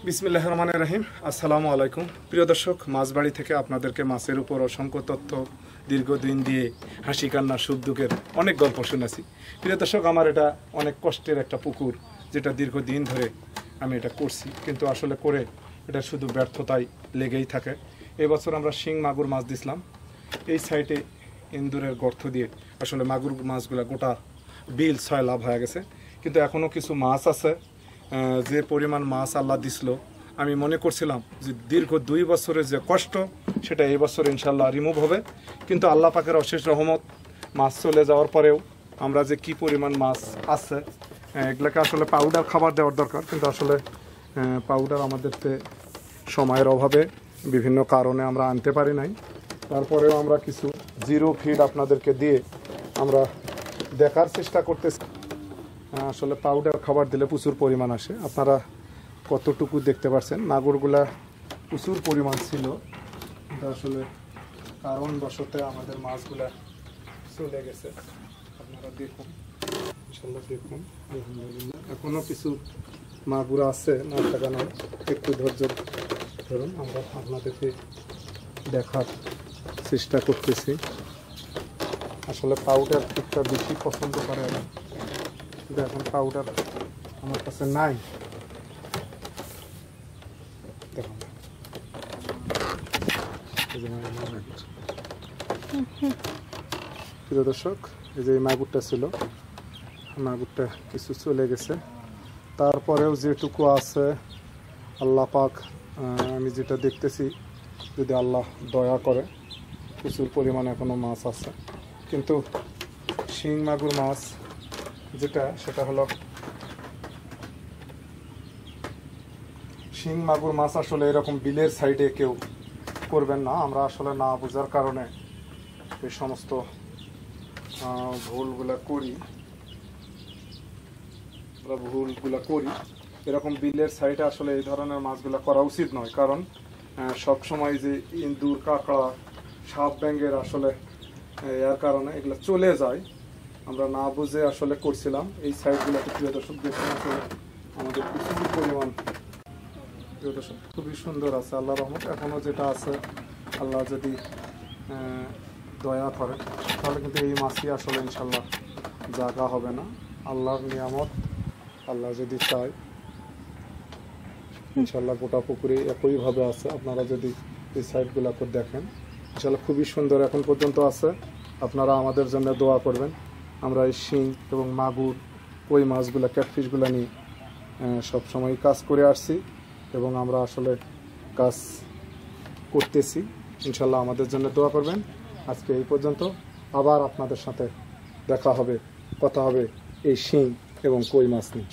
বিসমিল্লাহির রহমানির রহিম। আসসালামু আলাইকুম প্রিয় দর্শক, মাছবাড়ি থেকে আপনাদেরকে মাছের উপর অসংখ্য তথ্য দীর্ঘদিন দিয়ে হাসি কান্না সুখ দুঃখের অনেক গল্প শুনেছি। প্রিয় দর্শক, আমার এটা অনেক কষ্টের একটা পুকুর, যেটা দীর্ঘদিন ধরে আমি এটা করছি, কিন্তু আসলে করে এটা শুধু ব্যর্থতায় লেগেই থাকে। এবছর আমরা শিং মাগুর মাছ দিছিলাম। এই সাইডে ইন্দুরের গর্ত দিয়ে আসলে মাগুর মাছগুলো গোটা বিল 6 লাভ হয়ে গেছে, কিন্তু এখনও কিছু মাছ আছে। যে পরিমাণ মাছ আল্লাহ দিছিল, আমি মনে করছিলাম যে দীর্ঘ 2 বছরের যে কষ্ট সেটা এই বছর ইনশাল্লাহ রিমুভ হবে। কিন্তু আল্লাহ পাকের অশেষ রহমত, মাছ চলে যাওয়ার পরেও আমরা যে কি পরিমাণ মাছ আছে, এগুলোকে আসলে পাউডার খাবার দেওয়ার দরকার, কিন্তু আসলে পাউডার আমাদেরতে সময়ের অভাবে বিভিন্ন কারণে আমরা আনতে পারি নাই। তারপরেও আমরা কিছু জিরো ফিড আপনাদেরকে দিয়ে আমরা দেখার চেষ্টা করতেছি। আসলে পাউডার খাবার দিলে প্রচুর পরিমাণ আসে। আপনারা কতটুকু দেখতে পাচ্ছেন, মাগুরগুলা প্রচুর পরিমাণ ছিল, কিন্তু আসলে কারণবশত আমাদের মাছগুলা চলে গেছে। আপনারা দেখুন, ইনশাল্লাহ দেখুন, আলহামদুলিল্লাহ এখনও কিছু মাগুর আছে, না থাকা নয়। একটু ধৈর্য ধরুন, আমরা আপনাদেরকে দেখার চেষ্টা করতেছি। আসলে পাউডার ঠিকটা বেশি পছন্দ করে না, কিন্তু এখন পাউডার আমার কাছে নাই। দেখুন, প্রিয় দর্শক, এই যে মাগুরটা ছিল, মাগুরটা কিছু চলে গেছে। তারপরেও যেটুকু আছে আল্লাহ পাক, আমি যেটা দেখতেছি, যদি আল্লাহ দয়া করে প্রচুর পরিমাণে এখনো মাছ আছে। কিন্তু শিং মাগুর মাছ যেটা, সেটা হলো শিং মাগুর মাছ আসলে এরকম বিলের সাইডে কেউ করবেন না। আমরা আসলে না বোঝার কারণে এই সমস্ত ভুলগুলা করি। এরকম বিলের সাইডে আসলে এই ধরনের মাছগুলা করা উচিত নয়, কারণ সব সময় যে ইন্দুর, কাঁকড়া, সাপ, ব্যাঙের আসলে এর কারণে এগুলো চলে যায়। আমরা না বুঝে আসলে করছিলাম। এই সাইডগুলোতে প্রিয় দর্শক দেখুন, আসলে আমাদের প্রচুর পরিমাণ, প্রিয় দর্শক, খুবই সুন্দর আছে আল্লাহর রহমত। এখনও যেটা আছে, আল্লাহ যদি দয়া করে তাহলে কিন্তু এই মাছই আসলে ইনশাল্লাহ জায়গা হবে না। আল্লাহর নিয়ামত, আল্লাহ যদি চায় ইনশাল্লাহ গোটা পুকুরে একইভাবে আছে। আপনারা যদি এই সাইডগুলোকে দেখেন, ইনশাল্লাহ খুবই সুন্দর এখন পর্যন্ত আছে। আপনারা আমাদের জন্য দোয়া করবেন। আমরা এই শিং এবং মাগুর, কই মাছগুলো, ক্যাটফিশগুলো নিয়ে সবসময় কাজ করে আসছি এবং আমরা আসলে কাজ করতেছি। ইনশাল্লাহ আমাদের জন্য দোয়া করবেন। আজকে এই পর্যন্ত, আবার আপনাদের সাথে দেখা হবে, কথা হবে এই শিং এবং কই মাছ নিয়ে।